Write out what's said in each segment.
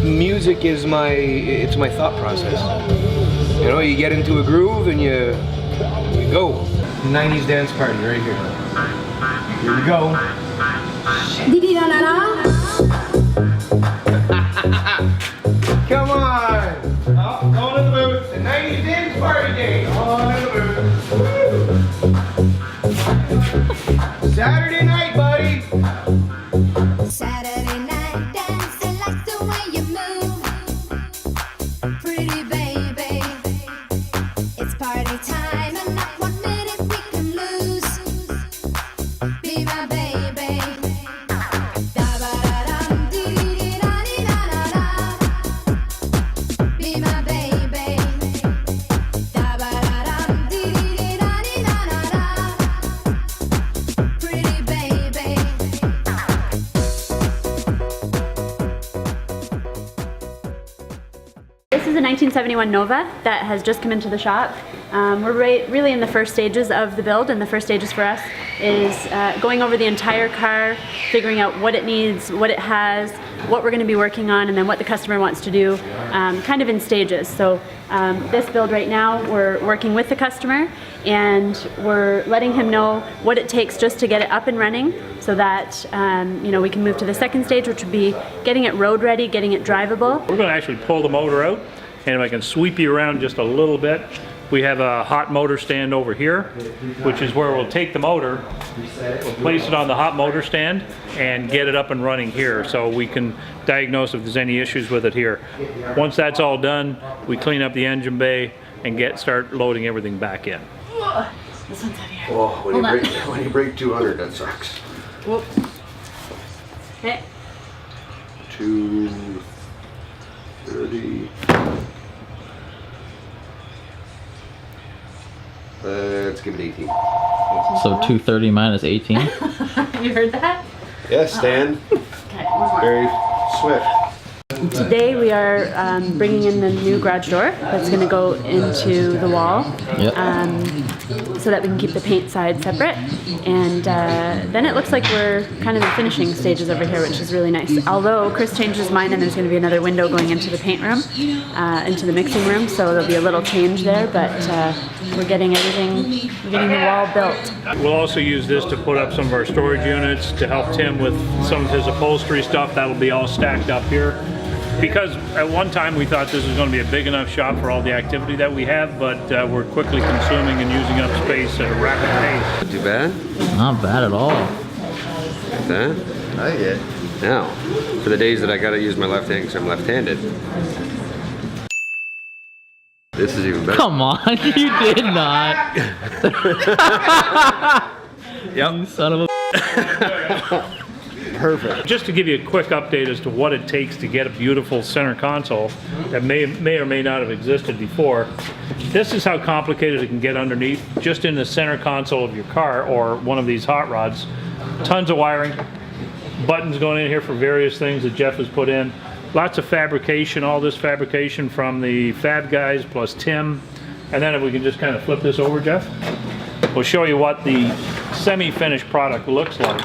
Music is it's my thought process. You know, you get into a groove and you go. 90s dance party right here. Here we go. Come on! Oh, on in the booth. The 90s dance party day. On in the booth. Saturday night, buddy. Saturday night dancing like the way you move. Pretty baby. It's party time and not 1 minute we can lose. Be my baby. Da-ba-da-dum, dee-dee-da-dee-da-da-da. Be my baby. Da-ba-da-dum, dee-dee-da-dee-da-da-da. Pretty baby. This is a 1971 Nova that has just come into the shop. We're really in the first stages of the build, and the first stages for us is going over the entire car, figuring out what it needs, what it has, what we're going to be working on, and then what the customer wants to do, kind of in stages. So this build right now, we're working with the customer, and we're letting him know what it takes just to get it up and running, so that you know, we can move to the second stage, which would be getting it road ready, getting it drivable. We're going to actually pull the motor out, and if I can sweep you around just a little bit, we have a hot motor stand over here, which is where we'll take the motor, we'll place it on the hot motor stand, and get it up and running here, so we can diagnose if there's any issues with it here. Once that's all done, we clean up the engine bay and start loading everything back in. This one's heavier. Oh, when you break 200, that sucks. Whoop. Okay. 230. Let's give it 18. So 230 minus 18? You heard that? Yes, Stan. Okay, one more. Very swift. Today we are bringing in the new garage door that's going to go into the wall, Yep. so that we can keep the paint side separate. And then it looks like we're kind of in finishing stages over here, which is really nice. Although Chris changed his mind and there's going to be another window going into the paint room, into the mixing room, so there'll be a little change there, but we're getting everything, we're getting the wall built. We'll also use this to put up some of our storage units to help Tim with some of his upholstery stuff. That'll be all stacked up here. Because at one time we thought this was going to be a big enough shop for all the activity that we have, but we're quickly consuming and using up space at a rapid pace. Not too bad. Not bad at all. Like that. Not yet. Now, for the days that I gotta use my left hand because I'm left-handed. This is even better. Come on, you did not. Yep. You son of a. Perfect. Just to give you a quick update as to what it takes to get a beautiful center console that may or may not have existed before. This is how complicated it can get underneath, just in the center console of your car or one of these hot rods. Tons of wiring, buttons going in here for various things that Jeff has put in. Lots of fabrication, all this fabrication from the fab guys plus Tim. And then if we can just kind of flip this over, Jeff, we'll show you what the semi-finished product looks like.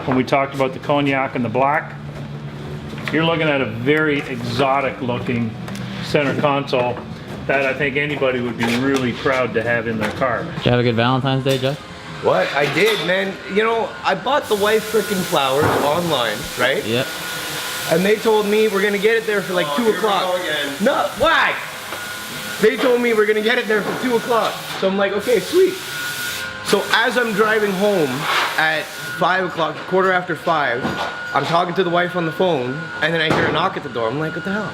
When we talked about the cognac and the black, you're looking at a very exotic looking center console that I think anybody would be really proud to have in their car. Did you have a good Valentine's Day, Jeff? What? I did, man. You know, I bought the wife frickin' flowers online, right? Yep. And they told me we're gonna get it there for like 2 o'clock. No, why? They told me we're gonna get it there for 2 o'clock. So I'm like, okay, sweet. So as I'm driving home at 5 o'clock, 5:15, I'm talking to the wife on the phone, and then I hear a knock at the door. I'm like, what the hell?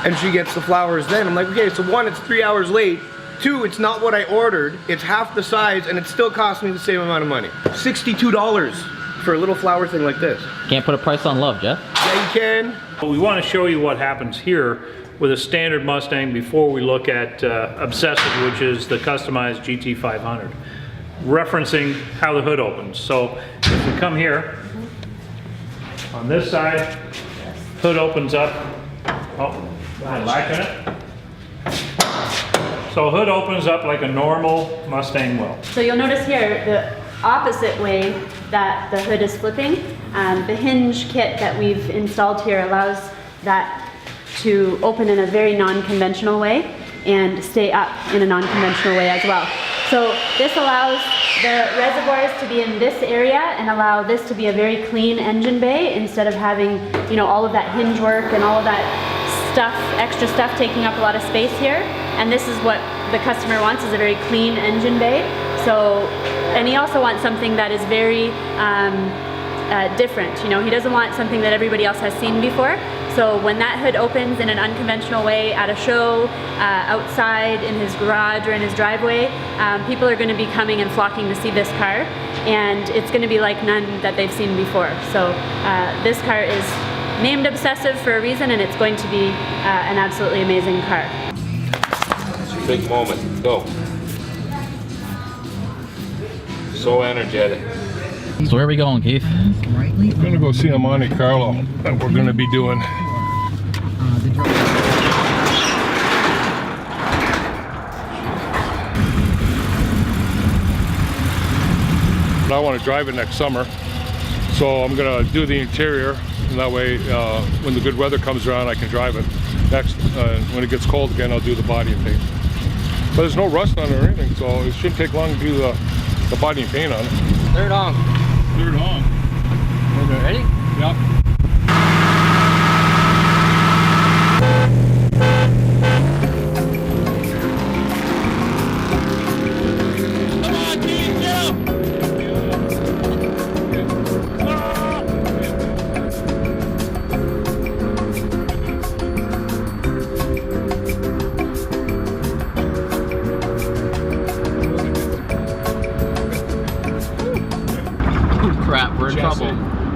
And she gets the flowers then. I'm like, okay, so 1, it's 3 hours late. 2, it's not what I ordered. It's half the size, and it still cost me the same amount of money. $62 for a little flower thing like this. Can't put a price on love, Jeff. Yeah, you can. We want to show you what happens here with a standard Mustang before we look at Obsessive, which is the customized GT500. Referencing how the hood opens. So if we come here, on this side, hood opens up. Oh, back in it. So hood opens up like a normal Mustang will. So you'll notice here the opposite way that the hood is flipping. The hinge kit that we've installed here allows that to open in a very non-conventional way and stay up in a non-conventional way as well. So this allows the reservoirs to be in this area and allow this to be a very clean engine bay instead of having, you know, all of that hinge work and all of that stuff, extra stuff taking up a lot of space here. And this is what the customer wants, is a very clean engine bay. So, and he also wants something that is very different. You know, he doesn't want something that everybody else has seen before. So when that hood opens in an unconventional way at a show, outside, in his garage or in his driveway, people are going to be coming and flocking to see this car, and it's going to be like none that they've seen before. So this car is named Obsessive for a reason, and it's going to be an absolutely amazing car. It's a big moment. Go. So energetic. So where are we going, Keith? We're gonna go see a Monte Carlo that we're gonna be doing. I want to drive it next summer, so I'm gonna do the interior, and that way when the good weather comes around I can drive it. Next, when it gets cold again, I'll do the body and paint. But there's no rust on it or anything, so it shouldn't take long to do the body and paint on it. Third on. Third on. Okay, ready? Yep. Crap, we're in trouble.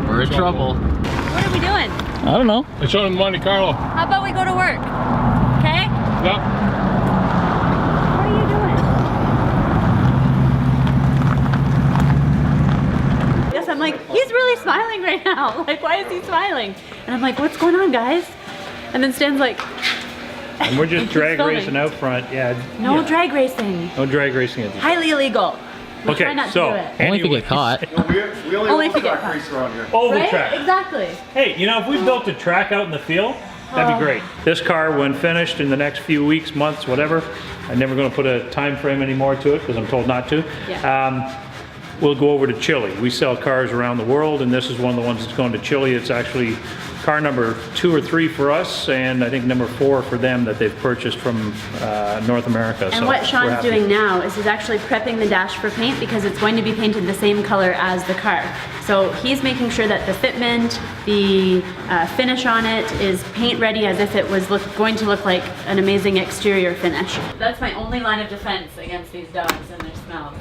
We're in trouble. What are we doing? I don't know. I showed him Monte Carlo. How about we go to work? Okay? Yep. What are you doing? Yes, I'm like, he's really smiling right now. Like, why is he smiling? And I'm like, what's going on, guys? And then Stan's like, And we're just Keeps drag filming. racing out front. Yeah. no yeah. drag racing. No drag racing at this. Highly illegal. We try Okay, not to so do it. Only if you anyway, get caught. We only Only if you get caught. around here. oval Right? track. Exactly. Hey, you know, if we built a track out in the field, that'd be great. This car, when finished in the next few weeks, months, whatever, I'm never going to put a time frame anymore to it because I'm told not to. Yeah. We'll go over to Chile. We sell cars around the world, and this is one of the ones that's going to Chile. It's actually car number 2 or 3 for us, and I think number 4 for them that they've purchased from North America. And so what we're Sean's happy. doing now is he's actually prepping the dash for paint because it's going to be painted the same color as the car. So he's making sure that the fitment, the finish on it is paint ready as if it was going to look like an amazing exterior finish. That's my only line of defense against these dogs and their smells.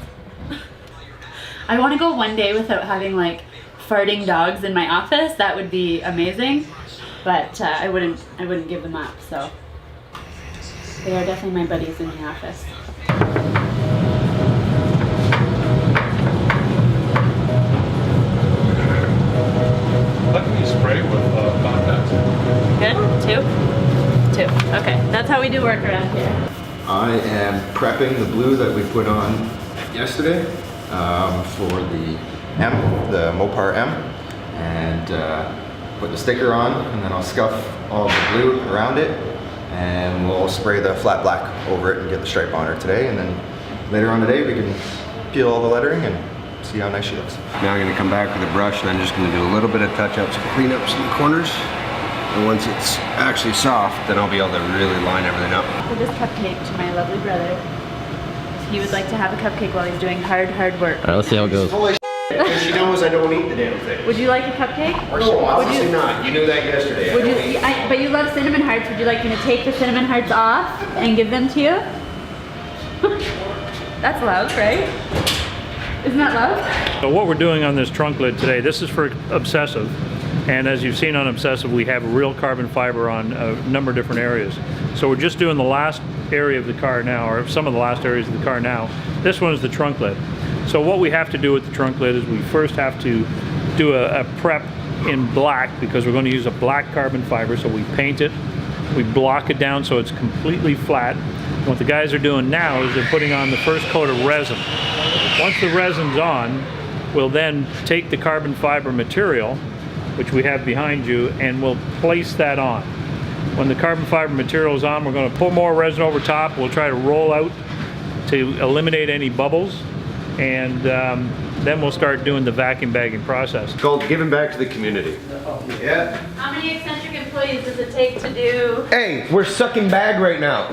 I want to go one day without having like farting dogs in my office. That would be amazing, but I wouldn't give them up. So they are definitely my buddies in the office. Let me spray with contacts. Good? 2? 2. Okay, that's how we do work around here. I am prepping the blue that we put on yesterday for the M, the Mopar M, and put the sticker on, and then I'll scuff all the blue around it, and we'll spray the flat black over it and get the stripe on her today, and then later on today we can peel all the lettering and see how nice she looks. Now I'm going to come back with a brush and I'm just going to do a little bit of touch-ups, clean-ups in the corners. And once it's actually soft, then I'll be able to really line everything up. For this cupcake to my lovely brother. He would like to have a cupcake while he's doing hard work. All right, let's see how it goes. Holy shit, she knows I don't eat the damn thing. Would you like a cupcake? No, obviously not. You knew that yesterday. Would you? But you love cinnamon hearts. Would you like me to take the cinnamon hearts off and give them to you? That's love, right? Isn't that love? So what we're doing on this trunk lid today, this is for Obsessive. And as you've seen on Obsessive, we have real carbon fiber on a number of different areas. So we're just doing the last area of the car now, or some of the last areas of the car now. This one is the trunk lid. So what we have to do with the trunk lid is we first have to do a prep in black because we're going to use a black carbon fiber. So we paint it, we block it down so it's completely flat. And what the guys are doing now is they're putting on the first coat of resin. Once the resin's on, we'll then take the carbon fiber material, which we have behind you, and we'll place that on. When the carbon fiber material is on, we're going to pour more resin over top. We'll try to roll out to eliminate any bubbles, and then we'll start doing the vacuum bagging process. It's called giving back to the community. Yeah. How many eccentric employees does it take to do? Hey, we're sucking bag right now.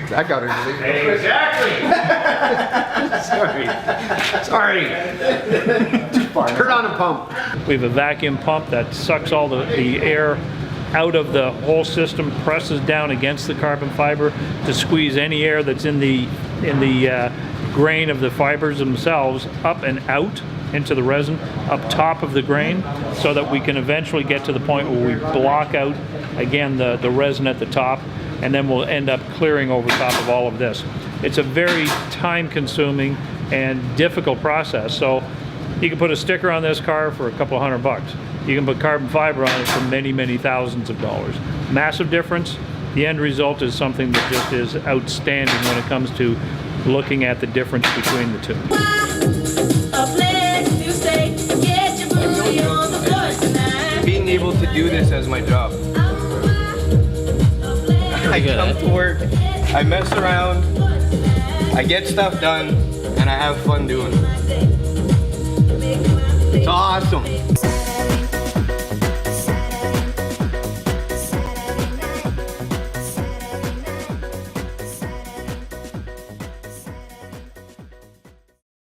That got her to leave. Exactly. Sorry. Turn on a pump. We have a vacuum pump that sucks all the air out of the whole system, presses down against the carbon fiber to squeeze any air that's in the grain of the fibers themselves up and out into the resin, up top of the grain, so that we can eventually get to the point where we block out again the resin at the top, and then we'll end up clearing over top of all of this. It's a very time-consuming and difficult process. So you can put a sticker on this car for a couple $100. You can put carbon fiber on it for many, many thousands of dollars. Massive difference. The end result is something that just is outstanding when it comes to looking at the difference between the two. Being able to do this as my job. I come to work, I mess around, I get stuff done, and I have fun doing it. It's awesome.